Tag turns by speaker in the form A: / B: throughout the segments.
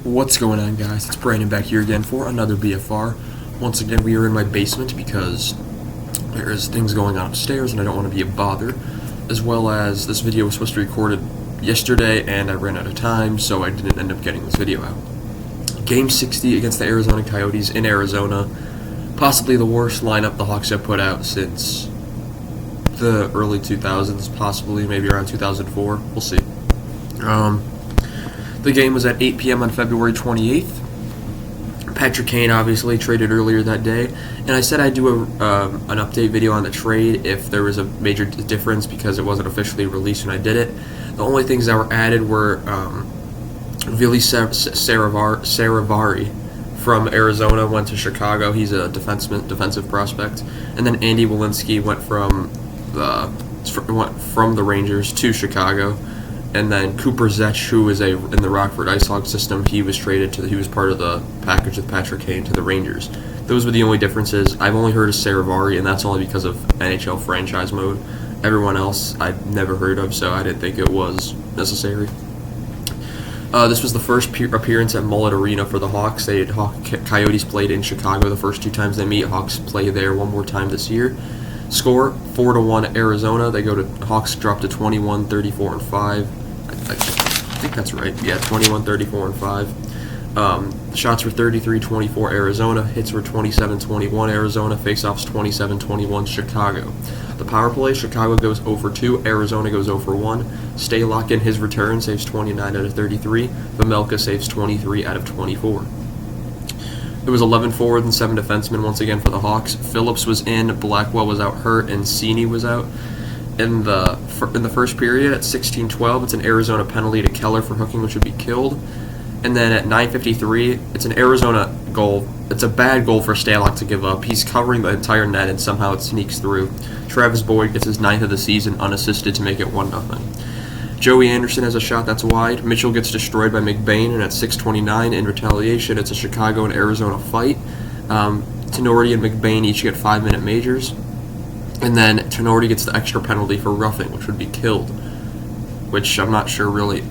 A: What's going on, guys? It's Brandon back here again for another BFR. Once again, we are in my basement because there's things going on upstairs and I don't want to be a bother. As well as this video was supposed to be recorded yesterday and I ran out of time, so I didn't end up getting this video out. Game 60 against the Arizona Coyotes in Arizona. Possibly the worst lineup the Hawks have put out since the early 2000s, possibly, maybe around 2004. We'll see. The game was at 8 p.m. on February 28th. Patrick Kane obviously traded earlier that day, and I said I'd do an update video on the trade if there was a major difference because it wasn't officially released when I did it. The only things that were added were Vili Saravari from Arizona went to Chicago. He's a defensive prospect, and then Andy Welinski went from the Rangers to Chicago. And then Cooper Zech, who was in the Rockford IceHogs system, he was part of the package with Patrick Kane to the Rangers. Those were the only differences. I've only heard of Saravari, and that's only because of NHL franchise mode. Everyone else I've never heard of, so I didn't think it was necessary. This was the first appearance at Mullet Arena for the Hawks. Coyotes played in Chicago the first two times they meet. Hawks play there one more time this year. Score 4-1 Arizona. Hawks drop to 21, 34, and 5. I think that's right. Yeah, 21, 34, and 5. Shots were 33-24 Arizona. Hits were 27-21 Arizona. Faceoffs 27-21 Chicago. The power play, Chicago goes 0-2. Arizona goes 0-1. Stalock in his return saves 29 out of 33. Vejmelka saves 23 out of 24. It was 11 forwards and 7 defensemen once again for the Hawks. Phillips was in, Blackwell was out hurt, and Cini was out. In the first period at 16:12, it's an Arizona penalty to Keller for hooking, which would be killed. And then at 9:53, it's an Arizona goal. It's a bad goal for Stalock to give up. He's covering the entire net, and somehow it sneaks through. Travis Boyd gets his 9th of the season unassisted to make it 1-0. Joey Anderson has a shot that's wide. Mitchell gets destroyed by McBain, and at 6:29, in retaliation, it's a Chicago and Arizona fight. Tenorti and McBain each get 5-minute majors. And then Tenorti gets the extra penalty for roughing, which would be killed. Which I'm not sure really.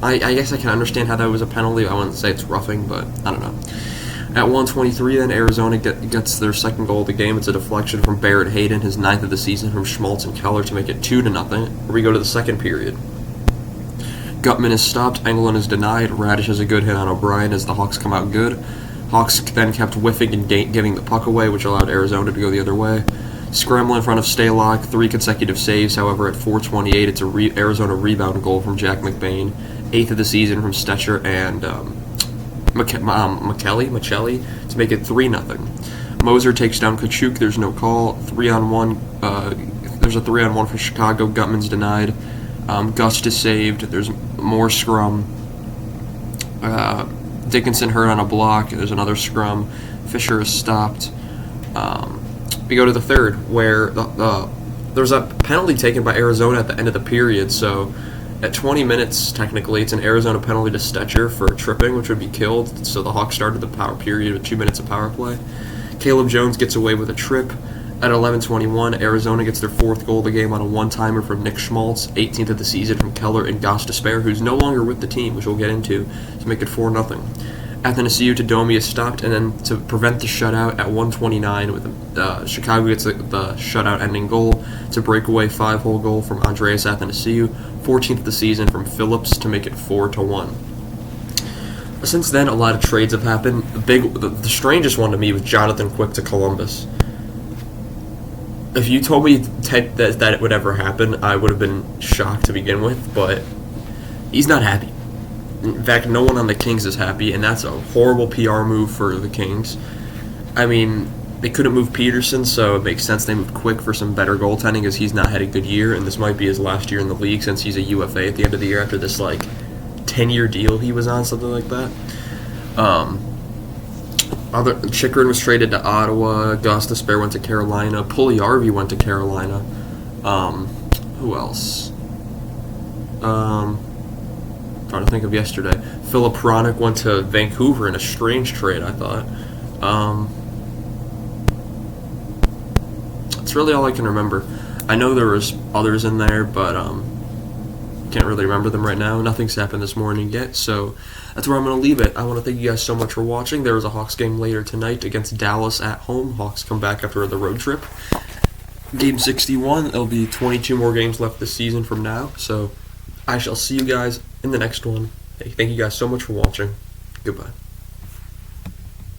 A: I guess I can understand how that was a penalty. I wouldn't say it's roughing, but I don't know. At 1:23, then Arizona gets their second goal of the game. It's a deflection from Barrett Hayden, his 9th of the season, from Schmaltz and Keller to make it 2-0. We go to the second period. Gutman is stopped, Engelland is denied, Radish has a good hit on O'Brien as the Hawks come out good. Hawks then kept whiffing and giving the puck away, which allowed Arizona to go the other way. Scramble in front of Stalock, 3 consecutive saves, however at 4:28 it's a Arizona rebound goal from Jack McBain, 8th of the season from Stetcher and Michelli to make it 3-0. Moser takes down Kachuk, there's no call, 3-on-1, there's a 3-on-1 for Chicago, Gutman's denied. Gust is saved. There's more scrum. Dickinson hurt on a block. There's another scrum. Fisher is stopped. We go to the third, where there's a penalty taken by Arizona at the end of the period. So at 20 minutes, technically, it's an Arizona penalty to Stetcher for tripping, which would be killed. So the Hawks started the power period with 2 minutes of power play. Caleb Jones gets away with a trip. At 11:21, Arizona gets their 4th goal of the game on a one-timer from Nick Schmaltz, 18th of the season from Keller and Gostisbehere, who's no longer with the team, which we'll get into, to make it 4-0. Athanasiou to Domi is stopped, and then to prevent the shutout at 1:29, Chicago gets the shutout-ending goal. It's a breakaway 5-hole goal from Andreas Athanasiou, 14th of the season from Phillips to make it 4-1. Since then, a lot of trades have happened. The strangest one to me was Jonathan Quick to Columbus. If you told me that it would ever happen, I would have been shocked to begin with, but he's not happy. In fact, no one on the Kings is happy, and that's a horrible PR move for the Kings. I mean, they couldn't move Peterson, so it makes sense they moved Quick for some better goaltending, as he's not had a good year, and this might be his last year in the league since he's a UFA at the end of the year after this, 10-year deal he was on, something like that. Chychrun was traded to Ottawa. Gostisbehere went to Carolina. Puljujarvi went to Carolina. Who else? Trying to think of yesterday. Philip Hronek went to Vancouver in a strange trade, I thought. That's really all I can remember. I know there was others in there, but can't really remember them right now. Nothing's happened this morning yet, so that's where I'm going to leave it. I want to thank you guys so much for watching. There is a Hawks game later tonight against Dallas at home. Hawks come back after the road trip. Game 61. There'll be 22 more games left this season from now. So I shall see you guys in the next one. Hey, thank you guys so much for watching. Goodbye.